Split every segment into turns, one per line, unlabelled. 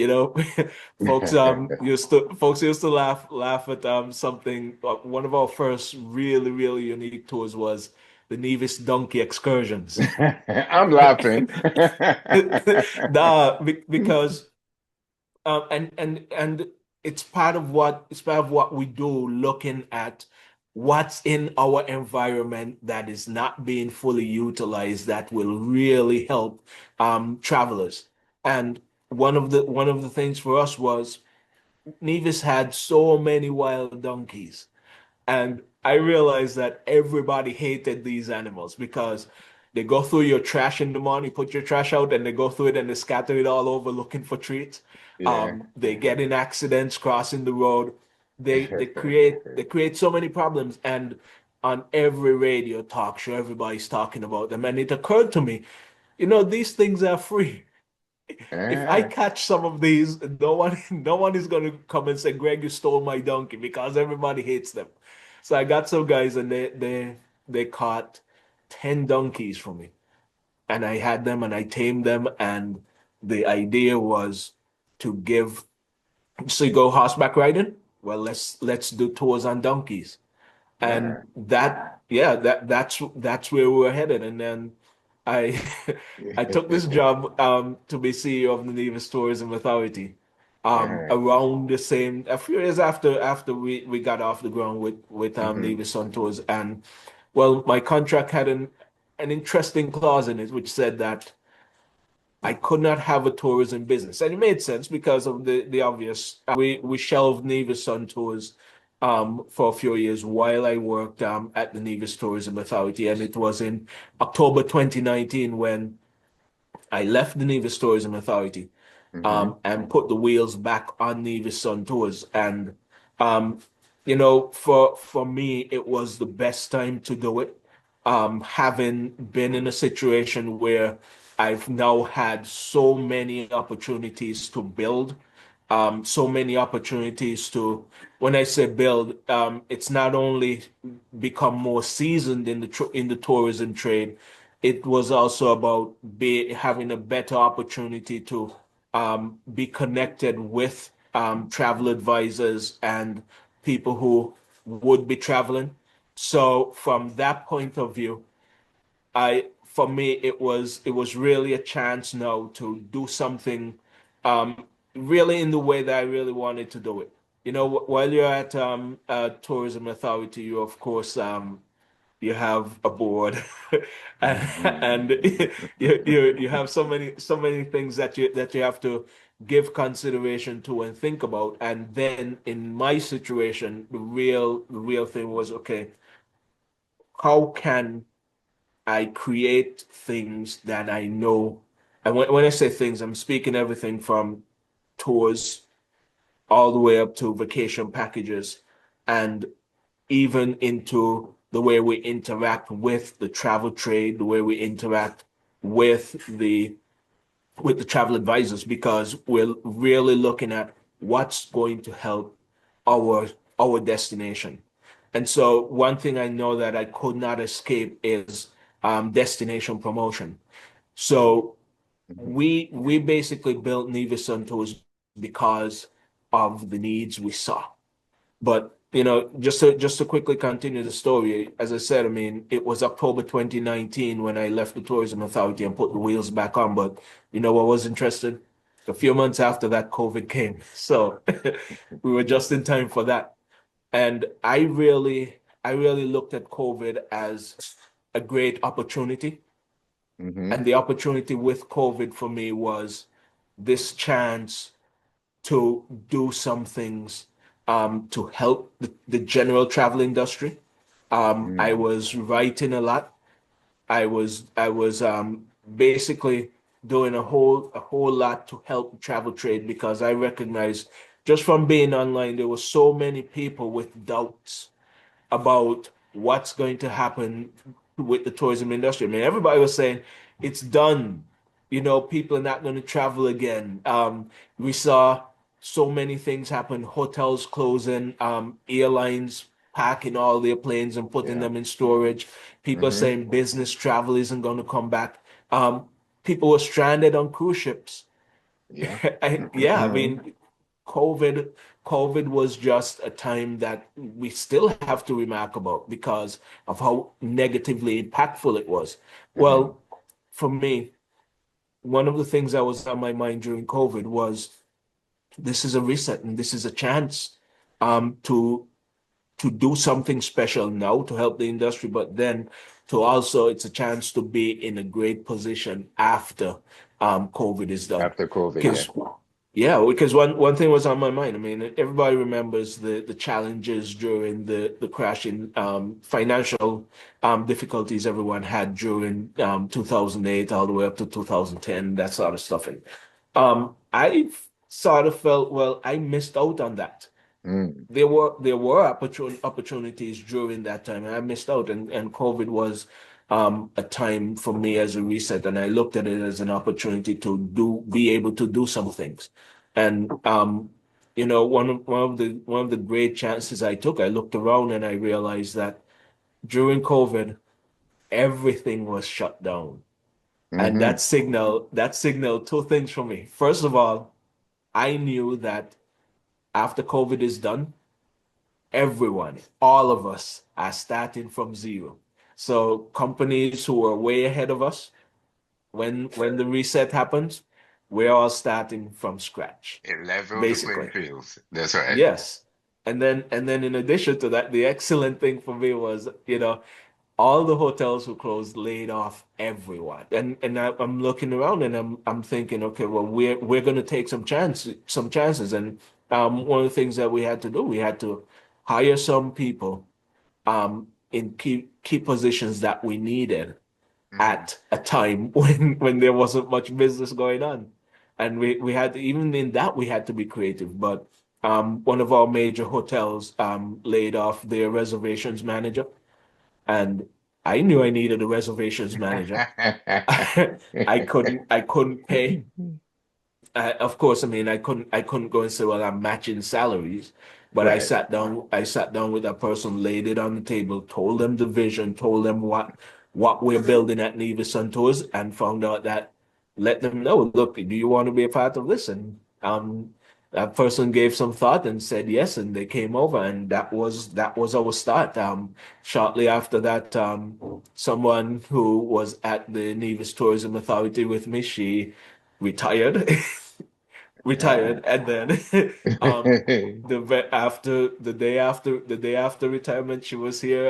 You know, folks used to laugh at something. One of our first really unique tours was the Nevis donkey excursions.
I'm laughing.
Because and it's part of what we do, looking at what's in our environment that is not being fully utilized that will really help travelers. And one of the things for us was Nevis had so many wild donkeys. And I realized that everybody hated these animals because they go through your trash in the morning, put your trash out, and they go through it and they scatter it all over looking for treats.
Yeah.
They get in accidents crossing the road. They create so many problems. And on every radio talk show, everybody's talking about them. And it occurred to me, these things are free. If I
Yeah.
catch some of these, no one is gonna come and say, Greg, you stole my donkey, because everybody hates them. So I got some guys and they caught 10 donkeys for me. And I had them and I tamed them. And the idea was to give, so you go horseback riding? Well, let's do tours on donkeys.
Yeah.
And that's where we were headed. And then I I took this job to be CEO of the Nevis Tourism Authority
Yeah.
around the same, a few years after we got off the ground with
Hmm.
Nevis On Tours. And well, my contract had an interesting clause in it which said that I could not have a tourism business. And it made sense because of the obvious. We shelved Nevis on Tours for a few years while I worked at the Nevis Tourism Authority. And it was in October 2019 when I left the Nevis Tourism Authority
Hmm.
and put the wheels back on Nevis on Tours. And for me, it was the best time to do it. Having been in a situation where I've now had so many opportunities to build, so many opportunities to, when I say build, it's not only become more seasoned in the tourism trade, it was also about having a better opportunity to be connected with travel advisors and people who would be traveling. So from that point of view, for me it was really a chance now to do something really in the way that I really wanted to do it. While you're at tourism authority, you of course you have a board and you have so many things that you have to give consideration to and think about. And then in my situation, the real thing was, okay, how can I create things that I know. And when I say things, I'm speaking everything from tours all the way up to vacation packages, and even into the way we interact with the travel trade, the way we interact with the travel advisors, because we're really looking at what's going to help our our destination. And so one thing I know that I could not escape is destination promotion. So we basically built Nevis on Tours because of the needs we saw. But just to quickly continue the story, as I said, I mean, it was October 2019 when I left the tourism authority and put the wheels back on. But I was interested. A few months after that, COVID came, so we were just in time for that. And I really looked at COVID as a great opportunity.
Hmm.
And the opportunity with COVID for me was this chance to do some things to help the general travel industry. I
Hmm.
was writing a lot. I was basically doing a whole lot to help the travel trade, because I recognized just from being online there were so many people with doubts about what's going to happen with the tourism industry. I mean, everybody was saying it's done. People are not going to travel again. We saw so many things happen: hotels closing, airlines packing all their planes and putting
Yeah.
them in storage. People
Hmm.
saying business travel isn't going to come back. People were stranded on cruise ships.
Yeah.
Yeah, I mean, COVID, COVID was just a time that we still have to remark about because of how negatively impactful it was.
Hmm.
Well, for me, one of the things that was on my mind during COVID was this is a reset and this is a chance to do something special now to help the industry, but then to also it's a chance to be in a great position after COVID is done.
After COVID, yeah.
Because yeah, because one thing was on my mind. I mean, everybody remembers the challenges during the crash in financial difficulties everyone had during 2008 all the way up to 2010, that sort of stuff. And I sort of felt, well, I missed out on that.
Mm.
There were opportunities during that time, and I missed out. And COVID was a time for me as a reset, and I looked at it as an opportunity to be able to do some things. And one of the great chances I took, I looked around and I realized that during COVID, everything was shut down, and
Hmm.
that signaled two things for me. First of all, I knew that after COVID is done, everyone, all of us are starting from zero. So companies who are way ahead of us, when the reset happens, we're all starting from scratch,
It leveled the playing
basically.
fields. That's right.
Yes. And then in addition to that, the excellent thing for me was, all the hotels who closed laid off everyone. I'm looking around and I'm thinking, okay, well, we're gonna take some chances. And one of the things that we had to do, we had to hire some people in key positions that we needed
Hmm.
at a time when there wasn't much business going on. And we had even in that we had to be creative. But one of our major hotels laid off their reservations manager, and I knew I needed a reservations manager. I couldn't pay. Of course, I mean, I couldn't go and say, well, I'm matching salaries, but I
Right.
sat down, I sat down with that person, laid it on the table, told them the vision, told them what we're building at Nevis On Tours, and found out that let them know, look, do you want to be a part of this? And that person gave some thought and said yes, and they came over, and that was our start. Shortly after that, someone who was at the Nevis Tourism Authority with me, she retired.
Ah.
Retired, and then the day after retirement, she was here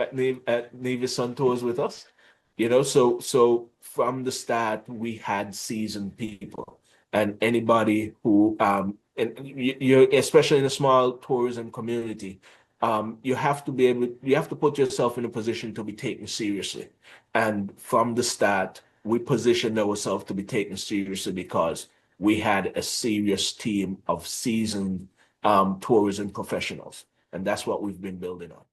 at Nevis On Tours with us. So from the start, we had seasoned people, and anybody who and you especially in a small tourism community, you have to put yourself in a position to be taken seriously. And from the start, we positioned ourselves to be taken seriously because we had a serious team of seasoned tourism professionals, and that's what we've been building on.